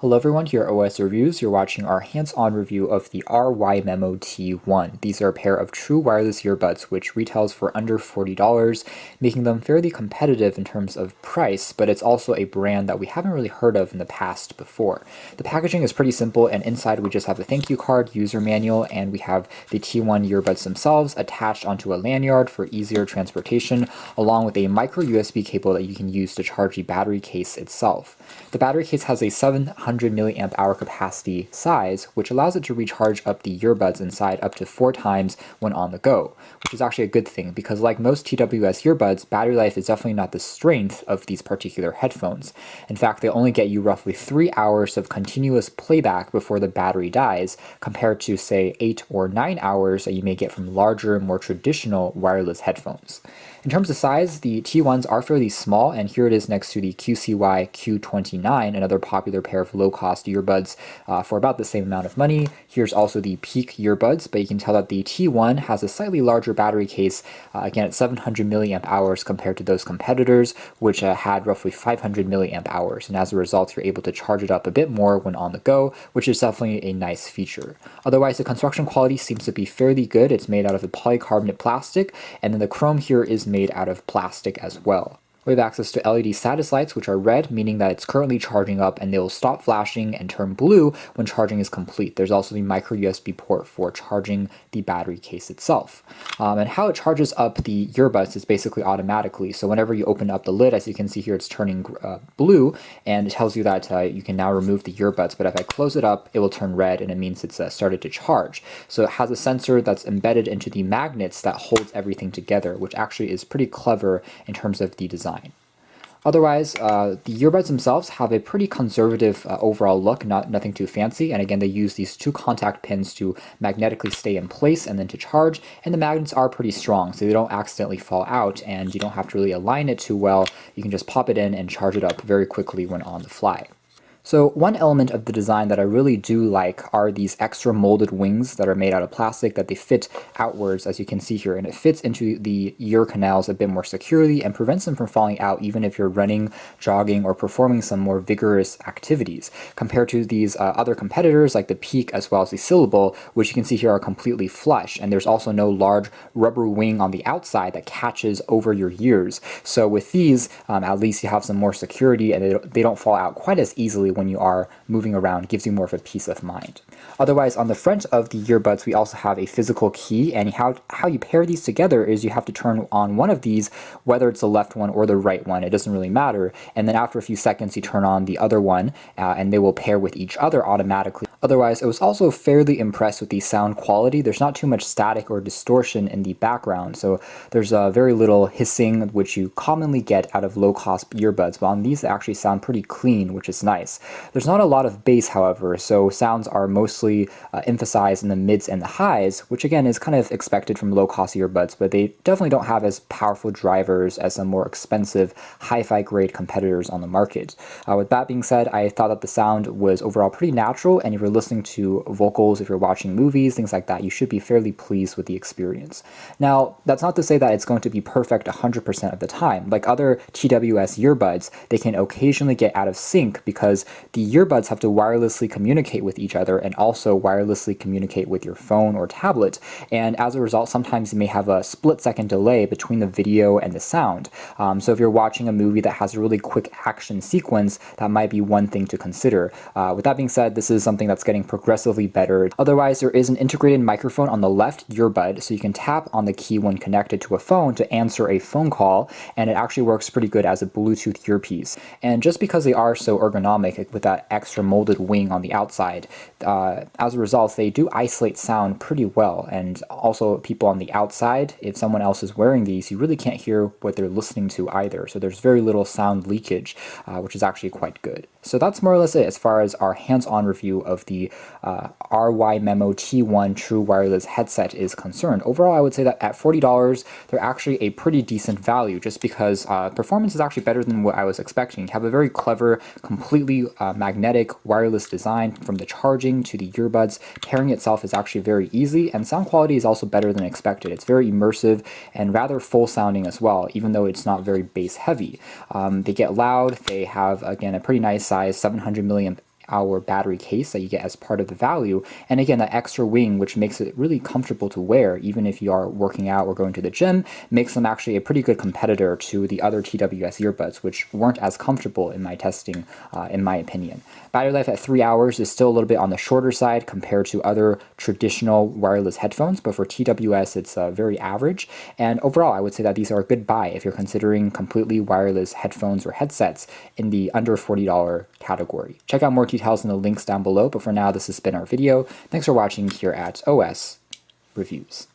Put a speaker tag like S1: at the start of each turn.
S1: Hello everyone, here at OS Reviews. You're watching our hands-on review of the Rymemo T1. These are a pair of true wireless earbuds which retails for under $40, making them fairly competitive in terms of price, but it's also a brand that we haven't really heard of in the past before. The packaging is pretty simple, and inside we just have a thank you card, user manual, and we have the T1 earbuds themselves attached onto a lanyard for easier transportation, along with a micro USB cable that you can use to charge the battery case itself. The battery case has a 700 milliamp hour capacity size, which allows it to recharge up the earbuds inside up to 4 times when on the go, which is actually a good thing because like most TWS earbuds, battery life is definitely not the strength of these particular headphones. In fact, they only get you roughly 3 hours of continuous playback before the battery dies, compared to say 8 or 9 hours that you may get from larger, more traditional wireless headphones. In terms of size, the T1s are fairly small, and here it is next to the QCY Q29, another popular pair of low-cost earbuds for about the same amount of money. Here's also the Peak earbuds, but you can tell that the T1 has a slightly larger battery case, again at 700 milliamp hours compared to those competitors, which had roughly 500 milliamp hours, and as a result you're able to charge it up a bit more when on the go, which is definitely a nice feature. Otherwise, the construction quality seems to be fairly good. It's made out of a polycarbonate plastic, and then the chrome here is made out of plastic as well. We have access to LED status lights, which are red, meaning that it's currently charging up, and they will stop flashing and turn blue when charging is complete. There's also the micro USB port for charging the battery case itself. And how it charges up the earbuds is basically automatically. So whenever you open up the lid, as you can see here, it's turning blue, and it tells you that you can now remove the earbuds. But if I close it up, it will turn red, and it means it's started to charge. So it has a sensor that's embedded into the magnets that holds everything together, which actually is pretty clever in terms of the design. Otherwise, the earbuds themselves have a pretty conservative overall look, nothing too fancy, and again they use these 2 contact pins to magnetically stay in place and then to charge, and the magnets are pretty strong so they don't accidentally fall out, and you don't have to really align it too well. You can just pop it in and charge it up very quickly when on the fly. So one element of the design that I really do like are these extra molded wings that are made out of plastic that they fit outwards, as you can see here, and it fits into the ear canals a bit more securely and prevents them from falling out even if you're running, jogging, or performing some more vigorous activities, compared to these other competitors like the Peak as well as the Syllable, which you can see here are completely flush, and there's also no large rubber wing on the outside that catches over your ears. So with these, at least you have some more security, and they don't fall out quite as easily when you are moving around. It gives you more of a peace of mind. Otherwise, on the front of the earbuds, we also have a physical key, and how you pair these together is you have to turn on one of these, whether it's the left one or the right one, it doesn't really matter, and then after a few seconds you turn on the other one, and they will pair with each other automatically. Otherwise, I was also fairly impressed with the sound quality. There's not too much static or distortion in the background, so there's very little hissing, which you commonly get out of low-cost earbuds, but on these they actually sound pretty clean, which is nice. There's not a lot of bass, however, so sounds are mostly emphasized in the mids and the highs, which again is kind of expected from low-cost earbuds, but they definitely don't have as powerful drivers as some more expensive hi-fi grade competitors on the market. With that being said, I thought that the sound was overall pretty natural, and if you're listening to vocals, if you're watching movies, things like that, you should be fairly pleased with the experience. Now, that's not to say that it's going to be perfect 100% of the time. Like other TWS earbuds, they can occasionally get out of sync because the earbuds have to wirelessly communicate with each other and also wirelessly communicate with your phone or tablet, and as a result sometimes you may have a split-second delay between the video and the sound. So if you're watching a movie that has a really quick action sequence, that might be one thing to consider. With that being said, this is something that's getting progressively better. Otherwise, there is an integrated microphone on the left earbud, so you can tap on the key when connected to a phone to answer a phone call, and it actually works pretty good as a Bluetooth earpiece. And just because they are so ergonomic with that extra molded wing on the outside, as a result they do isolate sound pretty well, and also people on the outside, if someone else is wearing these, you really can't hear what they're listening to either, so there's very little sound leakage, which is actually quite good. So that's more or less it as far as our hands-on review of the Rymemo T1 True Wireless headset is concerned. Overall, I would say that at $40, they're actually a pretty decent value, just because performance is actually better than what I was expecting. You have a very clever, completely magnetic wireless design from the charging to the earbuds. Pairing itself is actually very easy, and sound quality is also better than expected. It's very immersive and rather full sounding as well, even though it's not very bass heavy. They get loud. They have, again, a pretty nice size, 700 milliamp hour battery case that you get as part of the value. And again, that extra wing, which makes it really comfortable to wear, even if you are working out or going to the gym, makes them actually a pretty good competitor to the other TWS earbuds, which weren't as comfortable in my testing, in my opinion. Battery life at 3 hours is still a little bit on the shorter side compared to other traditional wireless headphones, but for TWS, it's very average. And overall, I would say that these are a good buy if you're considering completely wireless headphones or headsets in the under $40 category. Check out more details in the links down below, but for now, this has been our video. Thanks for watching here at OS Reviews.